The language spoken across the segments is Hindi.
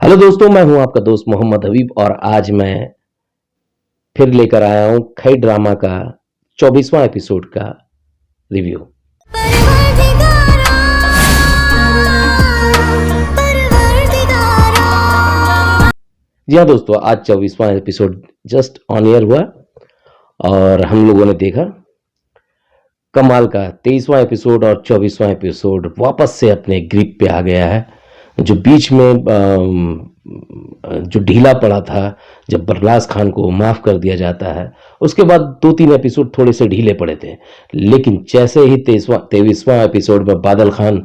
हेलो दोस्तों, मैं हूं आपका दोस्त मोहम्मद हबीब और आज मैं फिर लेकर आया हूं खई ड्रामा का 24वां एपिसोड का रिव्यू। जी हाँ दोस्तों, आज 24वां एपिसोड जस्ट ऑन एयर हुआ और हम लोगों ने देखा कमाल का 23वां एपिसोड और 24वां एपिसोड वापस से अपने ग्रिप पे आ गया है। जो बीच में जो ढीला पड़ा था, जब बरलास खान को माफ कर दिया जाता है, उसके बाद 2-3 एपिसोड थोड़े से ढीले पड़े थे। लेकिन जैसे ही 23वां एपिसोड में बादल खान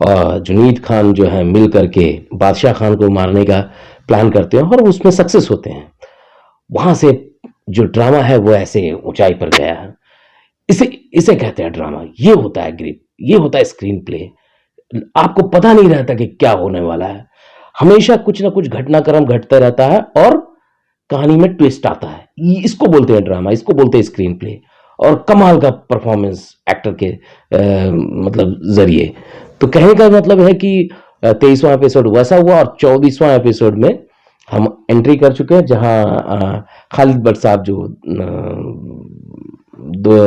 और जुनीद खान जो है मिल करके बादशाह खान को मारने का प्लान करते हैं और उसमें सक्सेस होते हैं, वहां से जो ड्रामा है वो ऐसे ऊंचाई पर गया है। इसे इसे कहते हैं ड्रामा। ये होता है ग्रिप, ये होता है स्क्रीन प्ले। आपको पता नहीं रहता कि क्या होने वाला है। हमेशा कुछ ना कुछ घटनाक्रम घटता रहता है और कहानी में ट्विस्ट आता है। इसको बोलते हैं ड्रामा, इसको बोलते हैं स्क्रीन प्ले। और कमाल का परफॉर्मेंस एक्टर के मतलब जरिए। तो कहने का मतलब है कि 23वां एपिसोड वैसा हुआ और 24वां एपिसोड में हम एंट्री कर चुके हैं, जहां खालिद भट्ट साहब जो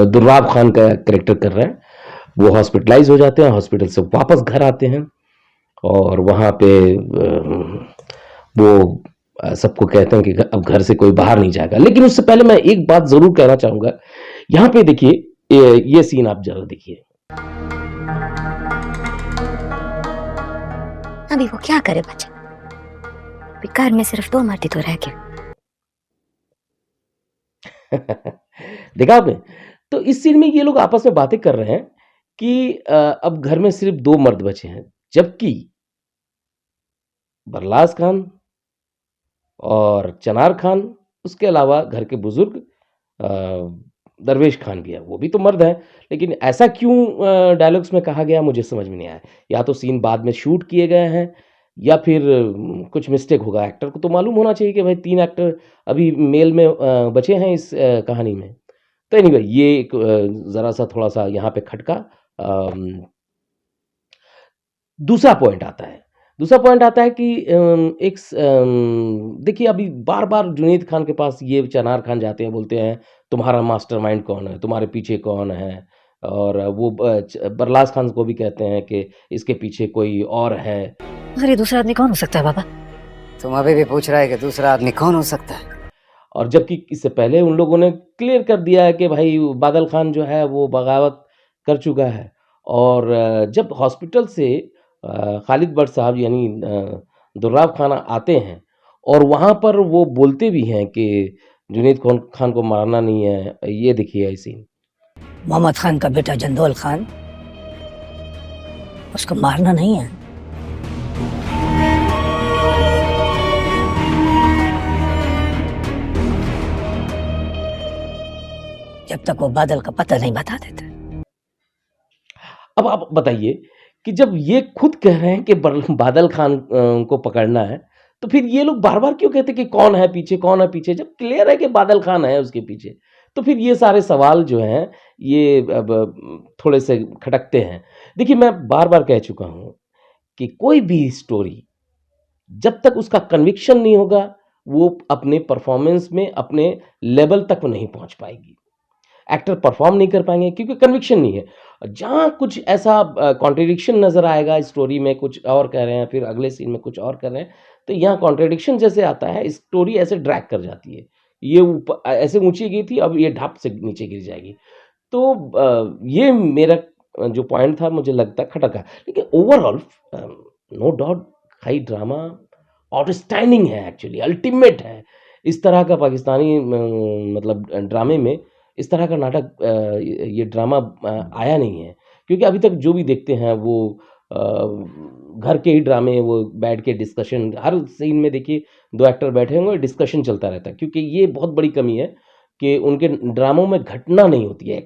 दुर्राब खान का कैरेक्टर कर रहे हैं, वो हॉस्पिटलाइज हो जाते हैं, हॉस्पिटल से वापस घर आते हैं और वहाँ पे वो सबको कहते हैं कि अब घर से कोई बाहर नहीं जाएगा। लेकिन उससे पहले मैं एक बात जरूर कहना चाहूंगा। यहाँ पे देखिए, ये सीन आप जरूर देखिए। अभी वो क्या करे बच्चा, घर में सिर्फ 2 मर्द तो रह गए। देखा आपने? तो इस सीन में ये लोग आपस में बातें कर रहे हैं कि अब घर में सिर्फ 2 मर्द बचे हैं, जबकि बरलास खान और चनार खान, उसके अलावा घर के बुजुर्ग दरवेश खान भी है, वो भी तो मर्द है। लेकिन ऐसा क्यों डायलॉग्स में कहा गया, मुझे समझ में नहीं आया। या तो सीन बाद में शूट किए गए हैं या फिर कुछ मिस्टेक होगा। एक्टर को तो मालूम होना चाहिए कि भाई 3 एक्टर अभी मेल में बचे हैं इस कहानी में। तो एनीवे, ये एक ज़रा सा थोड़ा सा यहाँ पे खटका। दूसरा पॉइंट आता है। दूसरा पॉइंट आता है कि देखिए, अभी बार-बार जुनैद खान के पास ये चनार खान जाते हैं, बोलते हैं तुम्हारा मास्टरमाइंड कौन है? तुम्हारे पीछे कौन है? और वो बरलास खान को भी कहते हैं कि इसके पीछे कोई और है। अरे दूसरा आदमी कौन हो सकता है बाबा? तुम अभी भी पूछ रहा है कि दूसरा आदमी कौन हो सकता है? और जबकि इससे पहले उन लोगों ने क्लियर कर दिया है कि भाई बादल खान जो है वो बगावत कर चुका है। और जब हॉस्पिटल से खालिद भट्ट साहब यानी दुर्राब खान आते हैं और वहाँ पर वो बोलते भी हैं कि जुनैद खान को मारना नहीं है। ये देखिए ये सीन। मोहम्मद खान का बेटा जंदौल खान, उसको मारना नहीं है। जब तक वो बादल का पता नहीं बता देते। अब आप बताइए कि जब ये खुद कह रहे हैं कि बादल खान को पकड़ना है, तो फिर ये लोग बार-बार क्यों कहते हैं कि कौन है पीछे, कौन है पीछे? जब क्लियर है कि बादल खान है उसके पीछे। तो फिर ये सारे सवाल जो हैं, ये अब थोड़े से खटकते हैं। देखिए, मैं बार-बार कह चुका हूँ कि कोई भी स्टोरी जब तक उसका कन्विक्शन नहीं होगा, वो अपने परफॉर्मेंस में अपने लेवल तक वो नहीं पहुँच पाएगी। एक्टर परफॉर्म नहीं कर पाएँगे क्योंकि कन्विक्शन नहीं है। जहाँ कुछ ऐसा कॉन्ट्रडिक्शन नज़र आएगा, स्टोरी में कुछ और कह रहे हैं, फिर अगले सीन में कुछ और कर रहे हैं, तो यहाँ कॉन्ट्रडिक्शन जैसे आता है, स्टोरी ऐसे ड्रैग कर जाती है। ये ऐसे ऊँची गई थी, अब ये ढाप से नीचे गिर जाएगी। तो ये मेरा जो पॉइंट था, मुझे लगता है खटका। लेकिन overall no doubt high drama outstanding है, एक्चुअली अल्टीमेट है। इस तरह का पाकिस्तानी मतलब ड्रामे में इस तरह का नाटक ये ड्रामा आया नहीं है। क्योंकि अभी तक जो भी देखते हैं वो घर के ही ड्रामे, वो बैठ के डिस्कशन, हर सीन में देखिए 2 एक्टर बैठे होंगे, डिस्कशन चलता रहता है। क्योंकि ये बहुत बड़ी कमी है कि उनके ड्रामों में घटना नहीं होती है,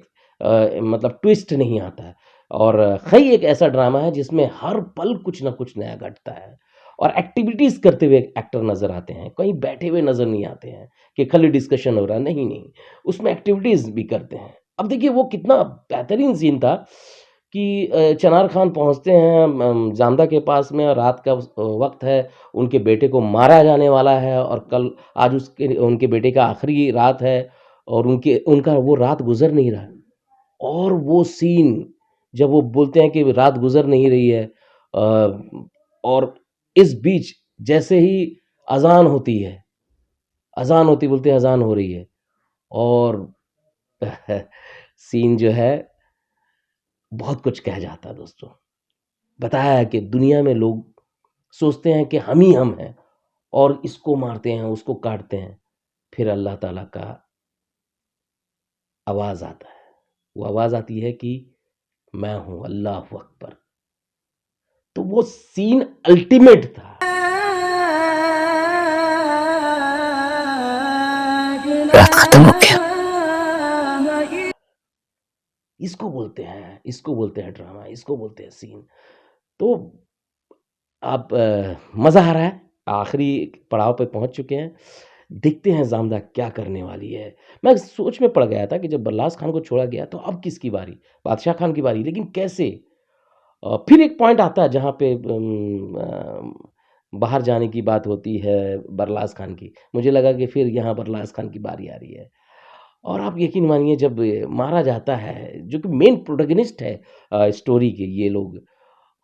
मतलब ट्विस्ट नहीं आता है। और खई एक ऐसा ड्रामा है जिसमें हर पल कुछ ना कुछ नया घटता है और एक्टिविटीज़ करते हुए एक्टर नज़र आते हैं, कहीं बैठे हुए नज़र नहीं आते हैं कि खाली डिस्कशन हो रहा है, नहीं, नहीं, उसमें एक्टिविटीज़ भी करते हैं। अब देखिए वो कितना बेहतरीन सीन था कि चनार खान पहुँचते हैं जामदा के पास में और रात का वक़्त है, उनके बेटे को मारा जाने वाला है और कल आज उसके उनके बेटे का आखिरी रात है और उनका वो रात गुज़र नहीं रहा है। और वो सीन जब वो बोलते हैं कि रात गुज़र नहीं रही है और इस बीच जैसे ही अज़ान होती है, अज़ान होती बोलते हैं अज़ान हो रही है और सीन जो है बहुत कुछ कह जाता है दोस्तों। बताया है कि दुनिया में लोग सोचते हैं कि हम हैं और इसको मारते हैं, उसको काटते हैं। फिर अल्लाह ताला का आवाज़ आता है। वो आवाज़ आती है कि मैं हूँ, अल्लाहू अकबर। तो वो सीन अल्टीमेट था। रात खत्म हो गया। इसको बोलते हैं ड्रामा, इसको बोलते हैं सीन। तो आप मज़ा आ रहा है, आखिरी पड़ाव पे पहुँच चुके हैं। देखते हैं ज़ामदा क्या करने वाली है। मैं सोच में पड़ गया था कि जब बर्लास खान को छोड़ा गया तो अब किसकी बारी? बादशाह खान की बारी, लेकिन कैसे? फिर एक पॉइंट आता है जहाँ पे बाहर जाने की बात होती है बरलास खान की। मुझे लगा कि फिर यहाँ बरलास खान की बारी आ रही है और आप यकीन मानिए जब मारा जाता है, जो कि मेन प्रोटैगनिस्ट है स्टोरी के ये लोग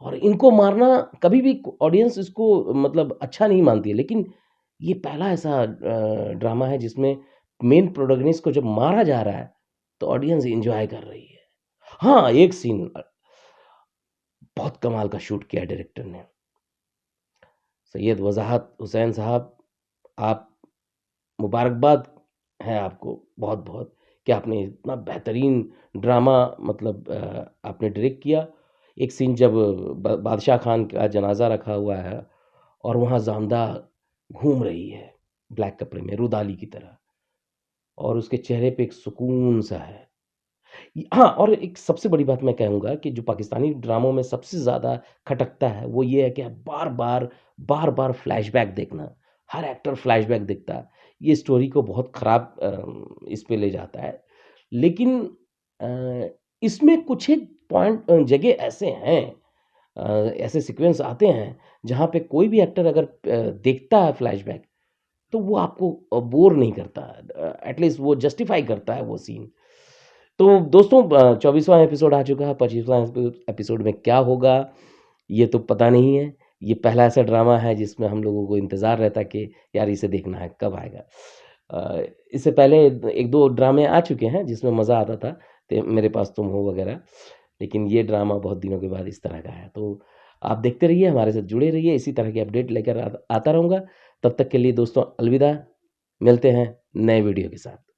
और इनको मारना कभी भी ऑडियंस इसको मतलब अच्छा नहीं मानती है, लेकिन ये पहला ऐसा ड्रामा है जिसमें मेन प्रोटैगनिस्ट को जब मारा जा रहा है, तो ऑडियंस एन्जॉय कर रही है। हाँ, एक सीन बहुत कमाल का शूट किया डायरेक्टर ने। सैयद वज़ाहत हुसैन साहब, आप मुबारकबाद है आपको बहुत-बहुत कि आपने इतना बेहतरीन ड्रामा मतलब आपने डायरेक्ट किया। एक सीन जब ब बादशाह खान का जनाज़ा रखा हुआ है और वहाँ ज़ामदा घूम रही है, ब्लैक कपड़े में रुदाली की तरह और उसके चेहरे पे एक सुकून-सा है। हाँ, और एक सबसे बड़ी बात मैं कहूँगा कि जो पाकिस्तानी ड्रामों में सबसे ज़्यादा खटकता है, वो ये है कि बार-बार फ्लैशबैक देखना। हर एक्टर फ्लैशबैक देखता है। ये स्टोरी को बहुत ख़राब इस पे ले जाता है। लेकिन इसमें कुछ एक पॉइंट जगह ऐसे हैं ऐसे सीक्वेंस आते हैं, जहाँ पे कोई भी एक्टर अगर देखता है फ्लैशबैक, तो वो आपको बोर नहीं करता। एटलीस्ट वो जस्टिफ़ाई करता है वो सीन। तो दोस्तों 24वाँ एपिसोड आ चुका है, 25वाँ एपिसोड में क्या होगा, ये तो पता नहीं है। ये पहला ऐसा ड्रामा है जिसमें हम लोगों को इंतज़ार रहता है कि यार इसे देखना है, कब आएगा? इससे पहले 1-2 ड्रामे आ चुके हैं जिसमें मज़ा आता था, ते मेरे पास तुम हो वगैरह, लेकिन ये ड्रामा बहुत दिनों के बाद इस तरह का है। तो आप देखते रहिए, हमारे साथ जुड़े रहिए, इसी तरह की अपडेट लेकर आता रहूँगा। तब तक के लिए दोस्तों अलविदा, मिलते हैं नए वीडियो के साथ।